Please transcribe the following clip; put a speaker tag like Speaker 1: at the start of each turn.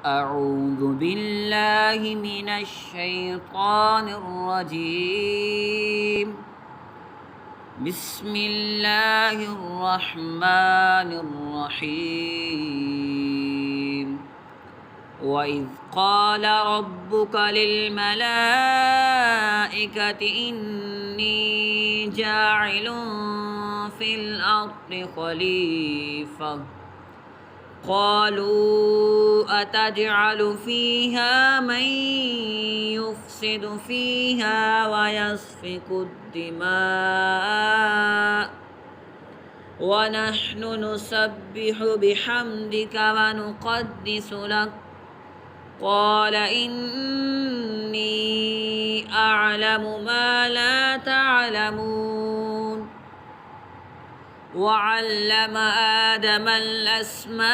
Speaker 1: أعوذ بالله من الشيطان الرجيم. بسم الله الرحمن الرحيم. وإذ قال ربك للملائكة إني جاعل في الأرض خليفة قالوا أتجعل فيها من يفسد فيها ويسفك الدماء ونحن نسبح بحمدك ونقدس لك قال إني أعلم ما لا تعلمون. وعلم آدم الأسماء